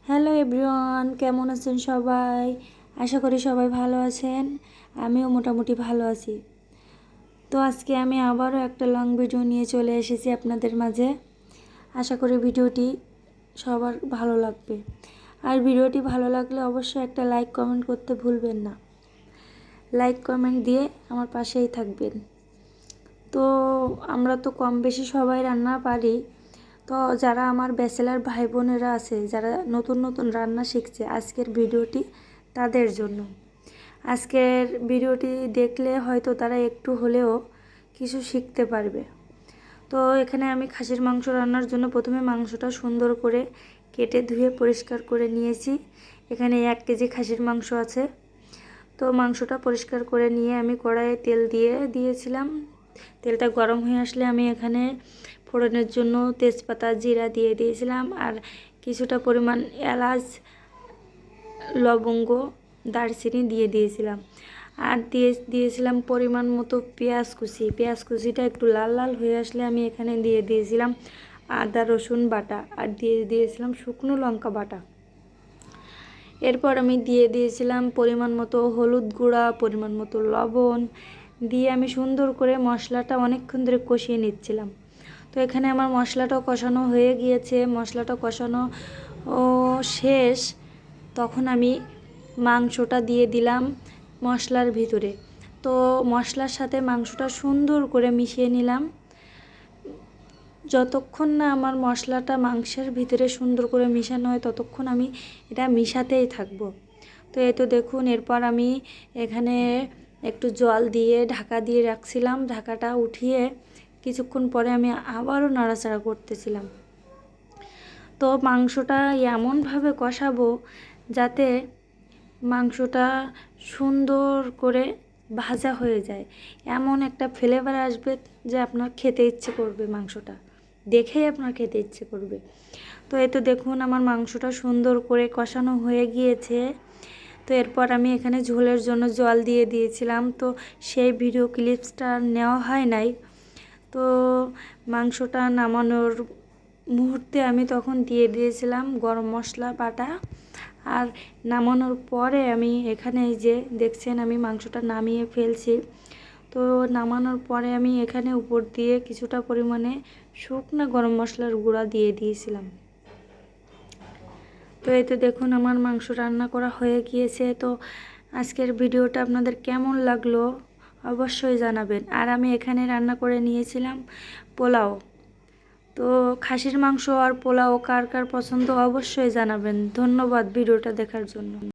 Hello everyone, কেমন আছেন সবাই? আশা করি সবাই ভালো আছেন। আমিও মোটামুটি ভালো আছি। তো আজকে আমি আবারও একটা লং ভিডিও নিয়ে চলে এসেছি আপনাদের মাঝে। আশা করি ভিডিওটি সবার ভালো লাগবে। আর ভিডিওটি ভালো লাগলে অবশ্যই একটা লাইক কমেন্ট করতে ভুলবেন না। লাইক কমেন্ট দিয়ে আমার পাশেই থাকবেন। তো আমরা তো কম বেশি সবাই রান্না পারি। তো যারা আমার ব্যাচেলার ভাই বোনেরা আছে, যারা নতুন নতুন রান্না শিখছে, আজকের ভিডিওটি তাদের জন্য। আজকের ভিডিওটি দেখলে হয়তো তারা একটু হলেও কিছু শিখতে পারবে। তো এখানে আমি খাসির মাংস রান্নার জন্য প্রথমে মাংসটা সুন্দর করে কেটে ধুয়ে পরিষ্কার করে নিয়েছি। এখানে 1 কেজি খাসির মাংস আছে। তো মাংসটা পরিষ্কার করে নিয়ে আমি কড়াইয়ে তেল দিয়েছিলাম। তেলটা গরম হয়ে আসলে আমি এখানে ফোড়নের জন্য তেজপাতা জিরা দিয়ে দিয়েছিলাম, আর কিছুটা পরিমাণ এলাচ, লবঙ্গ, দারচিনি দিয়ে দিয়েছিলাম। আর দিয়েছিলাম পরিমাণ মতো পেঁয়াজ কুচিটা একটু লাল লাল হয়ে আসলে আমি এখানে দিয়ে দিয়েছিলাম আদা রসুন বাটা, আর দিয়েছিলাম শুকনো লঙ্কা বাটা। এরপর আমি দিয়ে দিয়েছিলাম পরিমাণ মতো হলুদ গুঁড়া, পরিমাণ মতো লবণ দিয়ে আমি সুন্দর করে মশলাটা অনেকক্ষণ ধরে কষিয়ে নিচ্ছিলাম। তো এখানে আমার মশলাটাও কষানো হয়ে গিয়েছে। মশলাটা কষানো শেষ, তখন আমি মাংসটা দিয়ে দিলাম মশলার ভিতরে। তো মশলার সাথে মাংসটা সুন্দর করে মিশিয়ে নিলাম। যতক্ষণ না আমার মশলাটা মাংসের ভিতরে সুন্দর করে মিশানো হয় ততক্ষণ আমি এটা মিশাতেই থাকবো। তো এই তো দেখুন, এরপর আমি এখানে একটু জল দিয়ে ঢাকা দিয়ে রাখছিলাম। ঢাকাটা উঠিয়ে কিছুক্ষণ পরে আমি আবারও নাড়াচাড়া করতেছিলাম। তো মাংসটা এমনভাবে কষাবো যাতে মাংসটা সুন্দর করে ভাজা হয়ে যায়, এমন একটা ফ্লেভার আসবে যে আপনার খেতে ইচ্ছে করবে, মাংসটা দেখেই আপনার খেতে ইচ্ছে করবে। তো এই তো দেখুন, আমার মাংসটা সুন্দর করে কষানো হয়ে গিয়েছে। তো এরপর আমি এখানে ঝোলের জন্য জল দিয়ে দিয়েছিলাম। তো সেই ভিডিও ক্লিপসটা নেওয়া হয় নাই। তো মাংসটা নামানোর মুহূর্তে আমি তখন দিয়ে দিয়েছিলাম গরম মশলা বাটা। আর নামানোর পরে আমি এখানে যে দেখছেন আমি মাংসটা নামিয়ে ফেলছি। তো নামানোর পরে আমি এখানে উপর দিয়ে কিছুটা পরিমাণে শুকনো গরম মশলার গুঁড়া দিয়ে দিয়েছিলাম। তো এই তো দেখুন, আমার মাংস রান্না করা হয়ে গিয়েছে। তো আজকের ভিডিওটা আপনাদের কেমন লাগলো অবশ্যই জানাবেন। আর আমি এখানে রান্না করে নিয়েছিলাম পোলাও। তো খাসির মাংস আর পোলাও কার কার পছন্দ অবশ্যই জানাবেন। ধন্যবাদ ভিডিওটা দেখার জন্য।